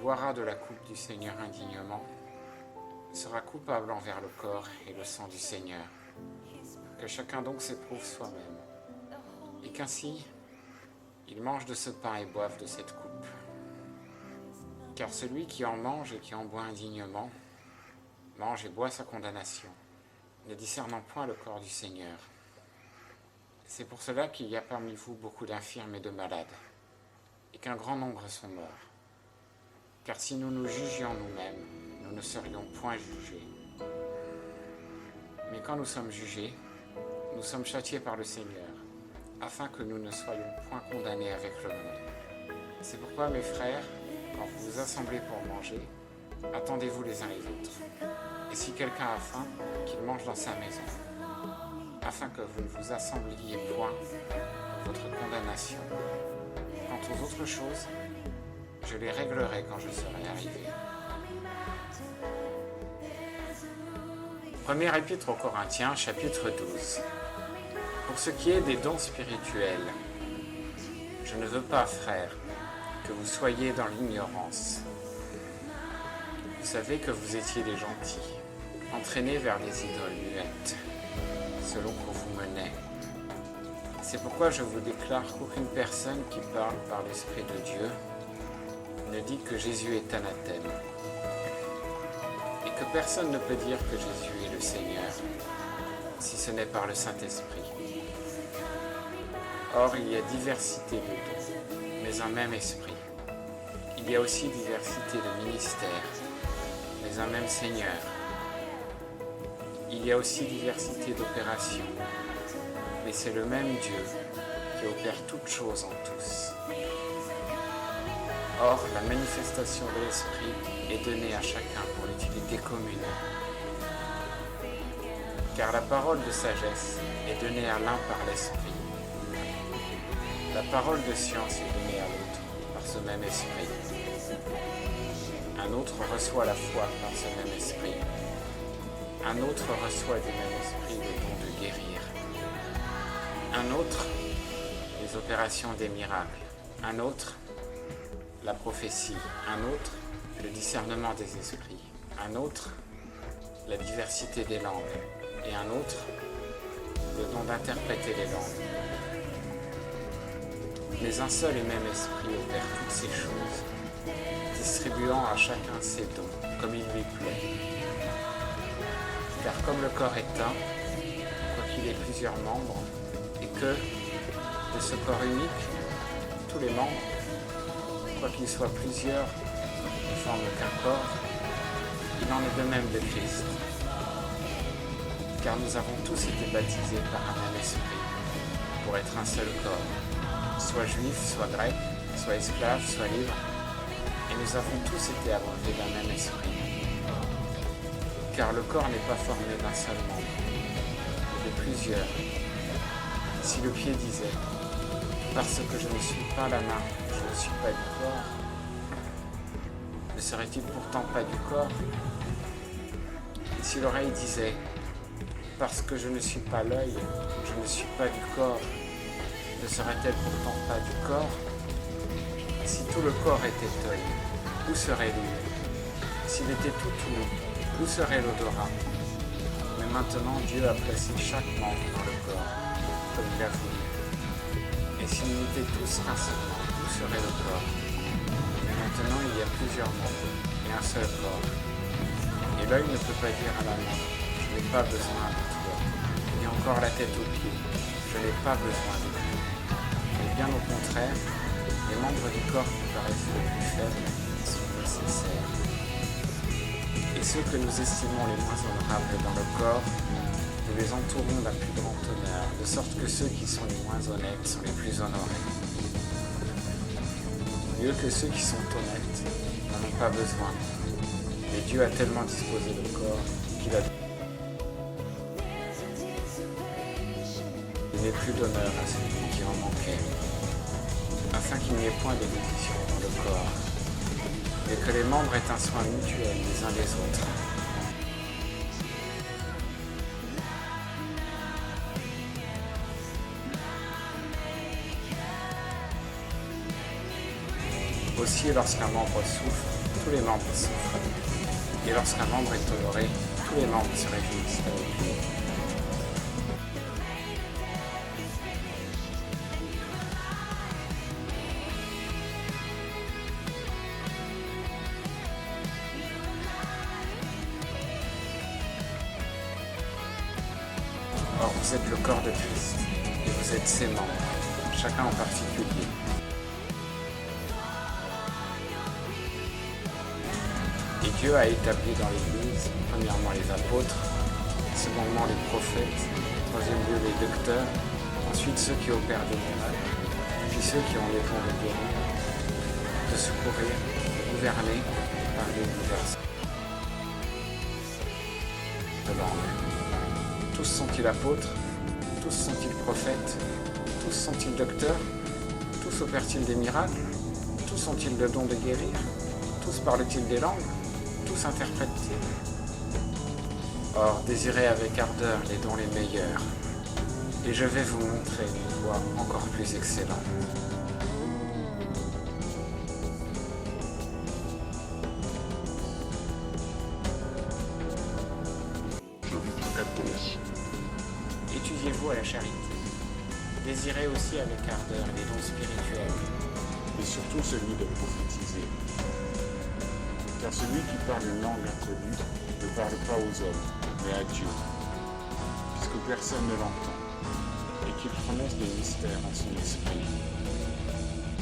boira de la coupe du Seigneur indignement sera coupable envers le corps et le sang du Seigneur. Que chacun donc s'éprouve soi-même, et qu'ainsi il mange de ce pain et boive de cette coupe. Car celui qui en mange et qui en boit indignement, mange et boit sa condamnation, ne discernant point le corps du Seigneur. C'est pour cela qu'il y a parmi vous beaucoup d'infirmes et de malades, et qu'un grand nombre sont morts. Car si nous nous jugions nous-mêmes, nous ne serions point jugés. Mais quand nous sommes jugés, nous sommes châtiés par le Seigneur, afin que nous ne soyons point condamnés avec le monde. C'est pourquoi, mes frères, quand vous vous assemblez pour manger, attendez-vous les uns les autres. Et si quelqu'un a faim, qu'il mange dans sa maison, afin que vous ne vous assembliez point pour votre condamnation. Quant aux autres choses, je les réglerai quand je serai arrivé. Première épître aux Corinthiens, chapitre 12. Pour ce qui est des dons spirituels, je ne veux pas, frères, que vous soyez dans l'ignorance. Vous savez que vous étiez des gentils, entraînés vers les idoles muettes, selon qu'on vous menait. C'est pourquoi je vous déclare qu'aucune personne qui parle par l'Esprit de Dieu ne dit que Jésus est anathème, et que personne ne peut dire que Jésus est le Seigneur, si ce n'est par le Saint-Esprit. Or, il y a diversité de dons, mais un même Esprit. Il y a aussi diversité de ministères, mais un même Seigneur. Il y a aussi diversité d'opérations, mais c'est le même Dieu qui opère toutes choses en tous. Or, la manifestation de l'Esprit est donnée à chacun pour l'utilité commune. Car la parole de sagesse est donnée à l'un par l'Esprit. La parole de science est donnée à l'autre par ce même Esprit. Un autre reçoit la foi par ce même Esprit. Un autre reçoit du même Esprit le don de guérir. Un autre, les opérations des miracles. Un autre, la prophétie. Un autre, le discernement des esprits. Un autre, la diversité des langues. Et un autre, le don d'interpréter les langues. Mais un seul et même Esprit opère toutes ces choses, distribuant à chacun ses dons, comme il lui plaît. Car comme le corps est un, quoiqu'il ait plusieurs membres, et que, de ce corps unique, tous les membres, quoiqu'ils soient plusieurs, ne forment qu'un corps, il en est de même de Christ. Car nous avons tous été baptisés par un même Esprit, pour être un seul corps, soit juif, soit grec, soit esclave, soit libre, et nous avons tous été abreuvés d'un même Esprit. Car le corps n'est pas formé d'un seul membre, mais de plusieurs. Si le pied disait « Parce que je ne suis pas la main, je ne suis pas du corps », ne serait-il pourtant pas du corps? Et si l'oreille disait « Parce que je ne suis pas l'œil, je ne suis pas du corps », ne serait-elle pourtant pas du corps? Si tout le corps était œil, où serait l'huile? S'il était tout ouïe, où serait l'odorat? Mais maintenant Dieu a placé chaque membre dans le corps, comme il a voulu. Et si nous étions tous un seul membre, où serait le corps? Mais maintenant il y a plusieurs membres, et un seul corps. Et l'œil ne peut pas dire à la main, je n'ai pas besoin de toi, ni encore la tête aux pieds, je n'ai pas besoin de toi. Mais bien au contraire, les membres du corps qui paraissent les plus faibles sont nécessaires. Et ceux que nous estimons les moins honorables dans le corps, nous les entourons d'un plus grand honneur, de sorte que ceux qui sont les moins honnêtes sont les plus honorés. Mieux que ceux qui sont honnêtes n'en ont pas besoin. Mais Dieu a tellement disposé le corps qu'il a donné plus d'honneur à celui qui en manquait, afin qu'il n'y ait point de division dans le corps, mais que les membres aient un soin mutuel les uns des autres. Aussi, lorsqu'un membre souffre, tous les membres souffrent. Et lorsqu'un membre est honoré, tous les membres se réjouissent avec lui. Or, vous êtes le corps de Christ, et vous êtes ses membres, chacun en particulier. Et Dieu a établi dans l'Église, premièrement les apôtres, secondement les prophètes, troisième lieu les docteurs, ensuite ceux qui opèrent des miracles, puis ceux qui ont les dons de guérir, de secourir, de gouverner, de parler diverses de langues. Tous sont-ils apôtres? Tous sont-ils prophètes? Tous sont-ils docteurs? Tous opèrent-ils des miracles? Tous ont-ils le don de guérir? Tous parlent-ils des langues? Tous interprètent-ils? Or, désirez avec ardeur les dons les meilleurs, et je vais vous montrer une voie encore plus excellente. Étudiez-vous à la charité. Désirez aussi avec ardeur les dons spirituels. Et surtout celui de prophétiser. Car celui qui parle une langue inconnue ne parle pas aux hommes, mais à Dieu, puisque personne ne l'entend, et qu'il prononce des mystères en son esprit.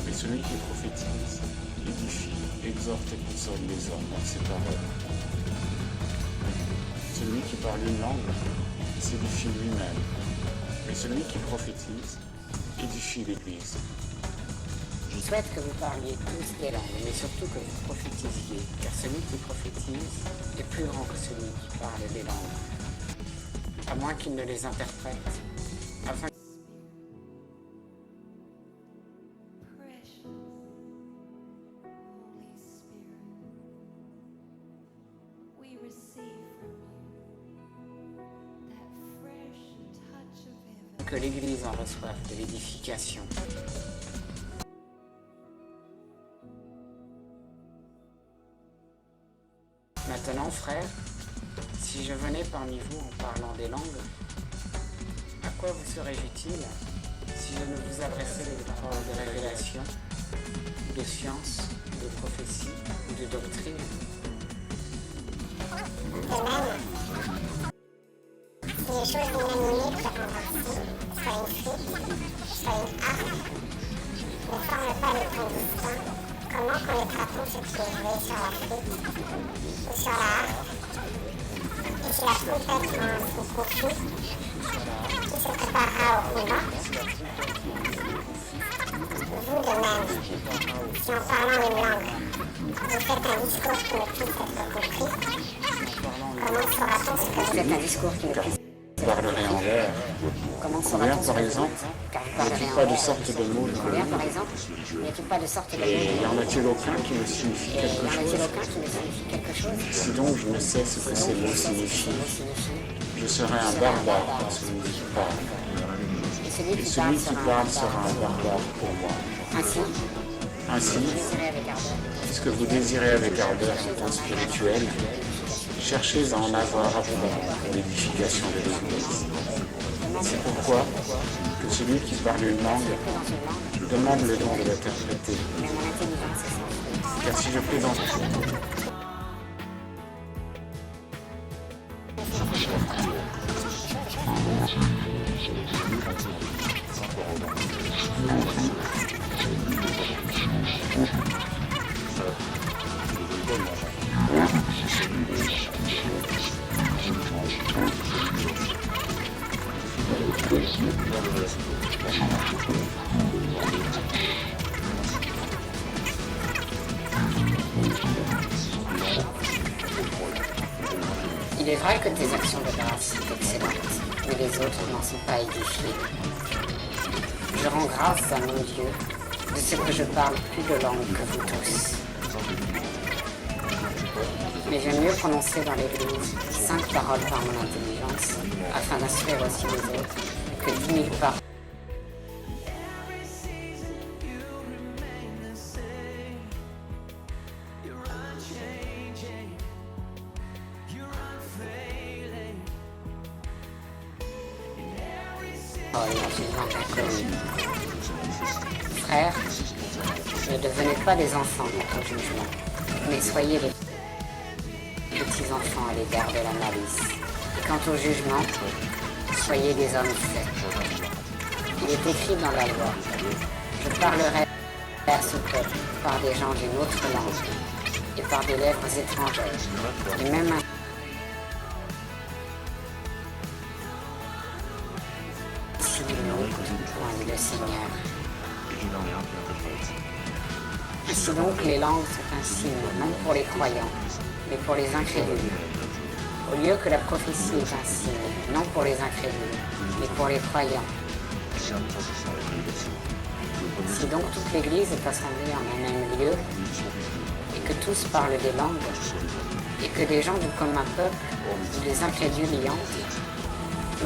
Mais celui qui prophétise édifie, exhorte et console les hommes par ses paroles. Celui qui parle une langue s'édifie lui-même, mais celui qui prophétise édifie l'Église. Je souhaite que vous parliez tous des langues, mais surtout que vous prophétisiez, car celui qui prophétise est plus grand que celui qui parle les langues, à moins qu'il ne les interprète, afin que l'Église en reçoive de l'édification. Maintenant, frères, si je venais parmi vous en parlant des langues, à quoi vous serais-je utile si je ne vous adressais les paroles de révélation, de science, de prophétie ou de doctrine? Si les choses inanimées comme un racine, soit une flûte, soit une harpe, ne forment pas le ton distinct, comment quand les frappons ce qui est joué sur la flûte ou sur la harpe, et si la trompette rend un son confus, qui se préparera au combat? Vous de même, si en parlant une langue, vous faites un discours qui ne puisse être compris, comment saura-t-on ce que vous Faites un discours qui ne puisse Parlerait en l'air. Comment Combien, par exemple, n'y a-t-il pas de sorte de mots Combien, par exemple, n'y a-t-il pas de sorte de mots? Et y en a-t-il aucun qui me signifie Y quelque en a-t-il chose? aucun qui ne signifie quelque chose? Si donc je ne sais ce que ces mots signifient, je serai un barbare pour celui qui parle. Et celui Et qui celui parle qui parle sera un barbare pour moi. Ainsi, Ainsi, désirez avec ardeur. puisque vous désirez avec ardeur ce don spirituel, cherchez à en avoir abondamment pour l'édification de l'Église. C'est pourquoi que celui qui parle une langue demande le don de l'interpréter. Mais mon intelligence est sans fruit. Car si je plaisante, Il est vrai que tes actions de grâce sont excellentes, mais les autres n'en sont pas édifiés. Je rends grâce à mon Dieu de ce que je parle plus de langue que vous tous. Mais j'aime mieux prononcer dans l'Église 5 paroles par mon intelligence, afin d'instruire aussi les autres, que 10 000 paroles. dans une langue inconnue. Frères, ne devenez pas des enfants quant au jugement, mais soyez des petits-enfants à l'égard de la malice. Et quant au jugement, soyez des hommes faits. Il est écrit dans la loi, je parlerai à ce peuple par des gens d'une autre langue et par des lèvres étrangères, et même ainsi ils n'écoutent point, dit le Seigneur. Ainsi donc les langues sont un signe, non pour les croyants, mais pour les incrédules. Au lieu que la prophétie est un signe, non pour les incrédules, mais pour les croyants. Si donc toute l'Église est assemblée en un même lieu, et que tous parlent des langues, et que des gens du commun peuple ou des incrédules y entrent,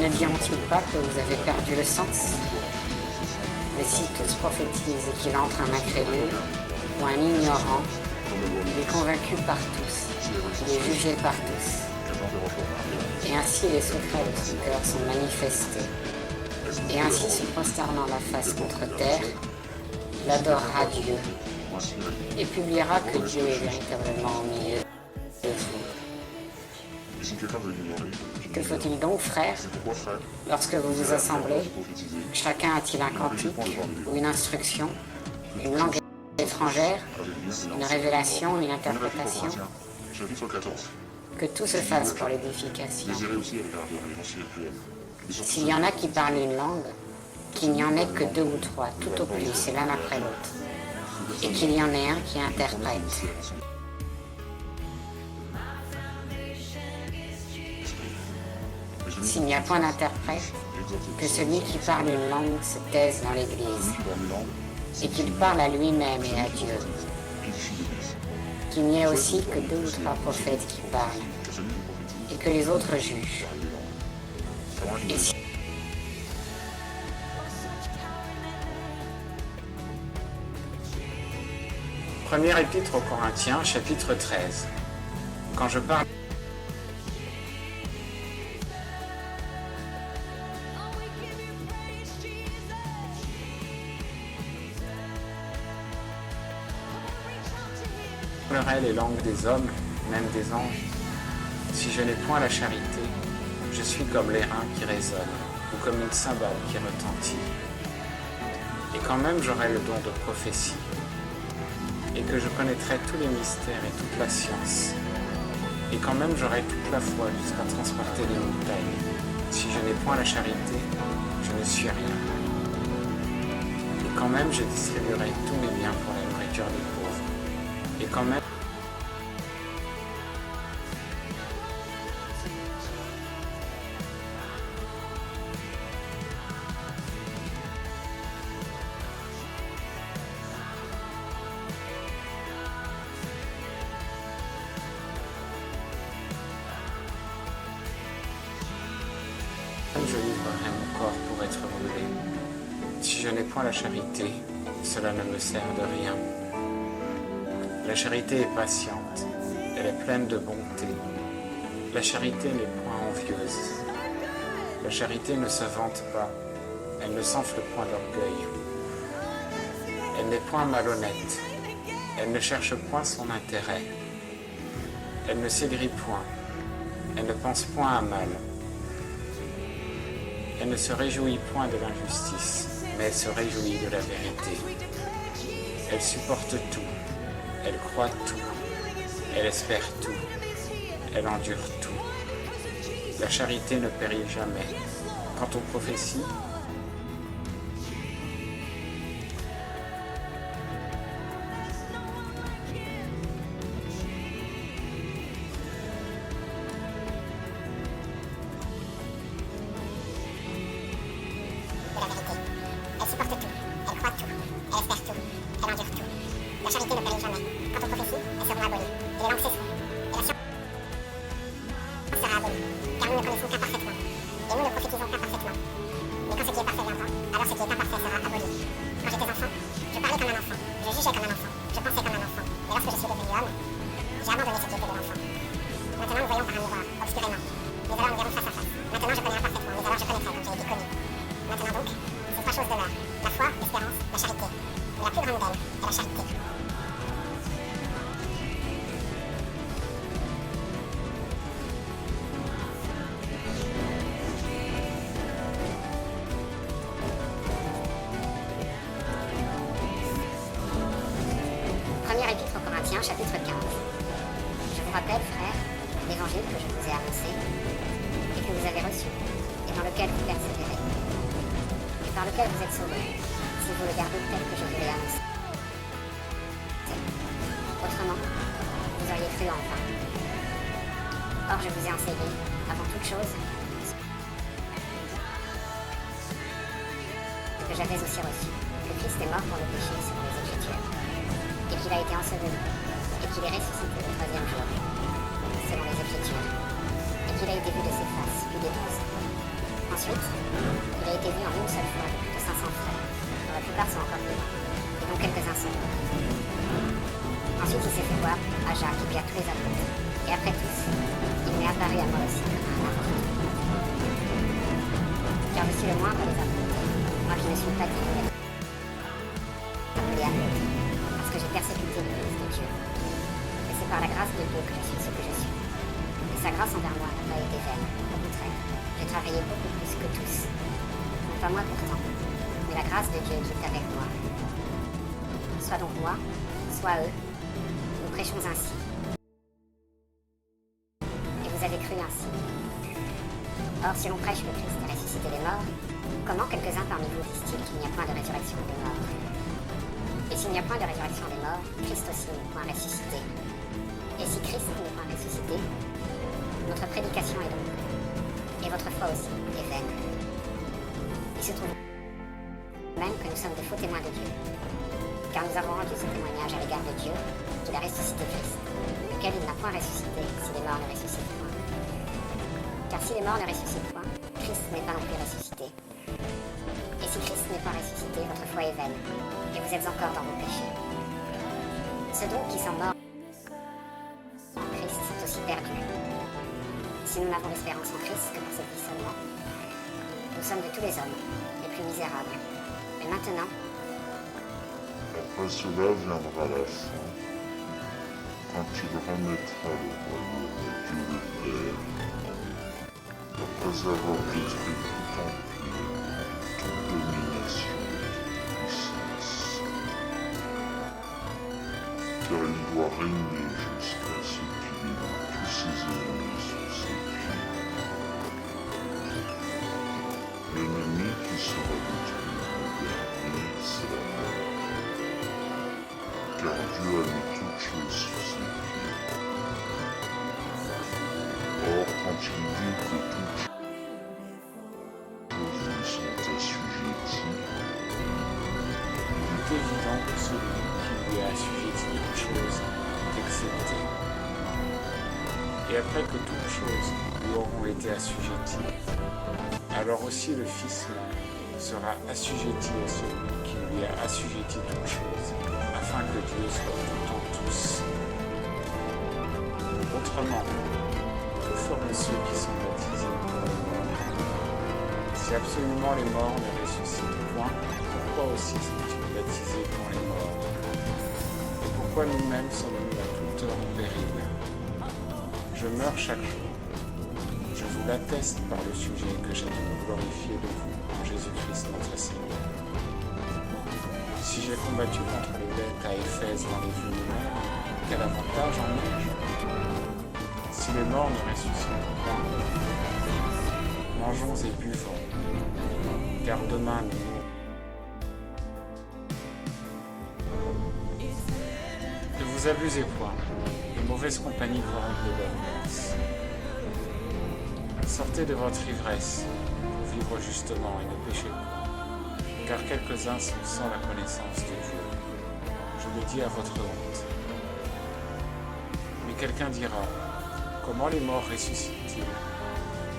ne diront-ils pas que vous avez perdu le sens? Mais si tous prophétisent et qu'il entre un incrédule ou un ignorant, il est convaincu par tous, il est jugé par tous. Et ainsi les secrets de son cœur sont manifestés. Et ainsi se prosternant la face contre terre, il adorera Dieu et publiera que Dieu est véritablement au milieu de vous. Que faut-il donc, frères, lorsque vous vous assemblez? Chacun a-t-il un cantique ou une instruction, une langue étrangère, une révélation, une interprétation? Que tout se fasse pour l'édification. S'il y en a qui parlent une langue, qu'il n'y en ait que 2 ou 3, tout au plus, et l'un après l'autre, et qu'il y en ait un qui interprète. S'il n'y a point d'interprète, que celui qui parle une langue se taise dans l'Église, et qu'il parle à lui-même et à Dieu. Qu'il n'y ait aussi que 2 ou 3 prophètes qui parlent, et que les autres jugent. Et si Première épître aux Corinthiens, chapitre 13. Quand je parlerai les langues des hommes, même des anges, si je n'ai point la charité, je suis comme l'airain qui résonne, ou comme une cymbale qui retentit. Et quand même j'aurai le don de prophétie, et que je connaîtrai tous les mystères et toute la science, et quand même j'aurai toute la foi jusqu'à transporter les montagnes, si je n'ai point la charité, je ne suis rien. Et quand même je distribuerai tous mes biens pour la nourriture des pauvres, et quand même je livrerai mon corps pour être brûlé. Si je n'ai point la charité, cela ne me sert de rien. La charité est patiente, elle est pleine de bonté. La charité n'est point envieuse. La charité ne se vante pas, elle ne s'enfle point d'orgueil. Elle n'est point malhonnête, elle ne cherche point son intérêt. Elle ne s'aigrit point, elle ne pense point à mal. Elle ne se réjouit point de l'injustice, mais elle se réjouit de la vérité. Elle supporte tout, elle croit tout, elle espère tout, elle endure tout. La charité ne périt jamais. Quant aux prophéties, La charité ne périt jamais. Quant aux prophéties, elles seront abolies. Et les langues cesseront. Et la science sera abolie. Car nous ne connaissons qu'un parfaitement. Et nous ne prophétisons qu'un parfaitement. Mais quand ce qui est parfait viendra, alors ce qui est imparfait sera aboli. Quand j'étais enfant, je parlais comme un enfant. Je jugeais comme un enfant. Je pensais comme un enfant. Et lorsque je suis devenu homme, j'ai abandonné ce qui était de l'enfant. Maintenant nous voyons par un miroir, obscurément. Mais alors nous verrons face à face. Maintenant je connais imparfaitement. Mais alors je connaîtrai comme j'ai été connu. Maintenant donc, ces trois choses demeurent. La foi, l'espérance, la charité. Mais la plus grande d'elles est la charité. Première épître aux Corinthiens, chapitre 15. Je vous rappelle, frères, l'évangile que je vous ai annoncé et que vous avez reçu, et dans lequel vous persévérez, et par lequel vous êtes sauvés, si vous le gardez tel que je vous l'ai annoncé. Autrement, vous auriez cru en vain. Or, je vous ai enseigné, avant toute chose, ce que j'avais aussi reçu, que Christ est mort pour le péché selon les Écritures, et qu'il a été enseveli, et qu'il est ressuscité le troisième jour, selon les Écritures, et qu'il a été vu de ses faces, puis des 12. Ensuite, il a été vu en une seule fois de plus de 500 frères, dont la plupart sont encore vivants, et dont quelques-uns sont morts. Ensuite, il s'est fait voir à Jacques et puis à tous les apôtres, et après tous, il m'est apparu à moi aussi comme à un apôtre. Car je suis le moindre des apôtres, moi qui ne suis pas digne appelé apôtre, parce que j'ai persécuté l'Église de Dieu. Et c'est par la grâce de Dieu que je suis ce que je suis. Et sa grâce envers moi n'a pas été vaine, au contraire, j'ai travaillé beaucoup plus que tous. Non pas moi pourtant, mais la grâce de Dieu qui est avec moi. Soit donc moi, soit eux, nous prêchons ainsi. Et vous avez cru ainsi. Or, si l'on prêche le Christ a ressuscité des morts, comment quelques-uns parmi vous disent-ils qu'il n'y a point de résurrection des morts? Et s'il n'y a point de résurrection des morts, Christ aussi n'est point ressuscité. Et si Christ n'est point ressuscité, notre prédication est donc vraie, et votre foi aussi est vaine. Il se trouve même que nous sommes de faux témoins de Dieu, car nous avons rendu ce témoignage à l'égard de Dieu, qu'il a ressuscité Christ, lequel il n'a point ressuscité si les morts ne ressuscitent point. Car si les morts ne ressuscitent point, Christ n'est pas non plus ressuscité. Et si Christ n'est pas ressuscité, votre foi est vaine, et vous êtes encore dans vos péchés. Ceux donc qui sont morts en Christ sont aussi perdus. Si nous n'avons d'espérance en Christ que par cette vie seulement, nous sommes de tous les hommes les plus misérables. Mais maintenant, Après cela viendra la fin, quand il remettra le royaume à Dieu le Père, après avoir détruit tout empire, toute domination et toute puissance. Car il doit régner jusqu'à ce qu'il ait mis tous ses ennemis sous ses pieds. L'ennemi qui sera détruit le dernier, c'est la mort. Car Dieu a mis toutes choses sous ses pieds. Or, quand il dit que toutes choses lui sont assujetties, Il est évident que celui qui lui a assujetti toutes choses est excepté. Et après que toutes choses lui auront été assujetties, alors aussi le Fils même sera assujetti à celui qui lui a assujetti toutes choses, afin que Dieu soit tout en tous. Autrement, que feront ceux qui sont baptisés pour les morts? Si absolument les morts ne ressuscitent point, pourquoi aussi sont-ils baptisés pour les morts? Et pourquoi nous-mêmes sommes-nous à toute heure en péril? Je meurs chaque jour. Je vous l'atteste par le sujet que j'ai de me glorifier de vous en Jésus-Christ notre Seigneur. Si j'ai combattu contre les bêtes à Éphèse dans les vues humaines, quel avantage en ai-je? Si les morts ne ressuscitent point, mangeons et buvons, car demain nous mourrons. Ne vous abusez point, de mauvaise compagnie corrompt de bonne grâce. Sortez de votre ivresse pour vivre justement et ne péchez point, car quelques-uns sont sans la connaissance de Dieu. Je le dis à votre honte. Mais quelqu'un dira, comment les morts ressuscitent-ils?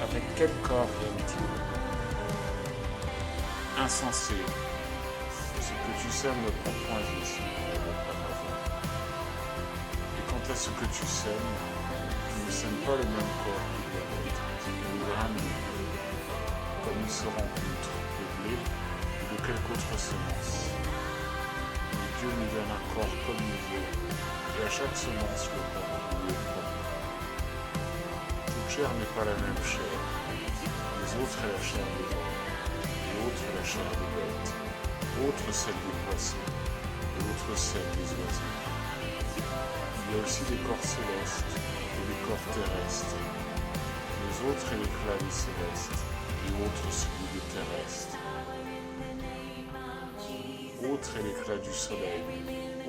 Avec quel corps viennent-ils? Insensé, ce que tu sèmes ne prend point ici, et quant à ce que tu sèmes, tu ne sèmes pas le même corps que les autres, ni le grain ni le blé, comme ils se rencontrent, le blé blé ou de quelque autre semence. Mais Dieu nous donne un corps comme il veut, et à chaque semence le corps lui est propre. Toute chair n'est pas la même chair. Les autres est la chair des hommes, et autres la chair des bêtes, autres celle des poissons, et autres celle des oiseaux. Il y a aussi des corps célestes et des corps terrestres. Les autres est l'éclat des célestes, et autres celui des terrestres. Autre est l'éclat du soleil,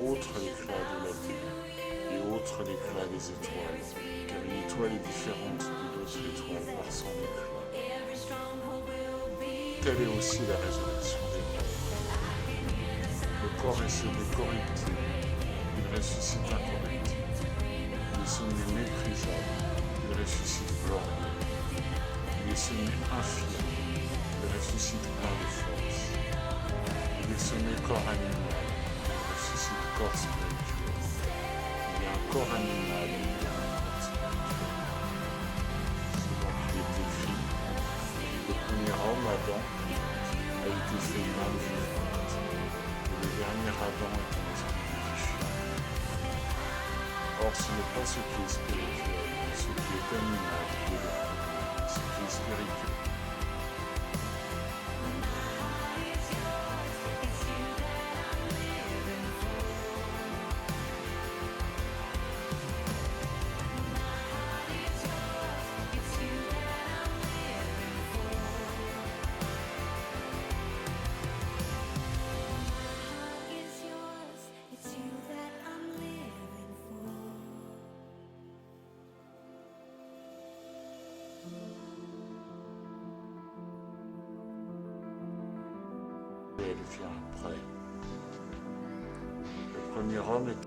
autre l'éclat de la lune, et autre l'éclat des étoiles, car une étoile est différente de d'autres étoiles par son éclat. Telle est aussi la résurrection des morts. Le corps est semé corruptible, il ressuscite incorruptible. Il est semé méprisable, il ressuscite glorieux. Il est semé infirme, il ressuscite plein de force. Il est semé corps animal, il ressuscite corps spirituel. Il y a un corps animal et il y a un corps spirituel. C'est donc il est écrit, le premier homme, Adam, a été fait main vivante, et le dernier Adam est un esprit vivifiant. Or, ce n'est pas ce qui est spirituel, mais ce qui est animal qui est le premier, ce qui est spirituel. Elle vient après. Le premier homme est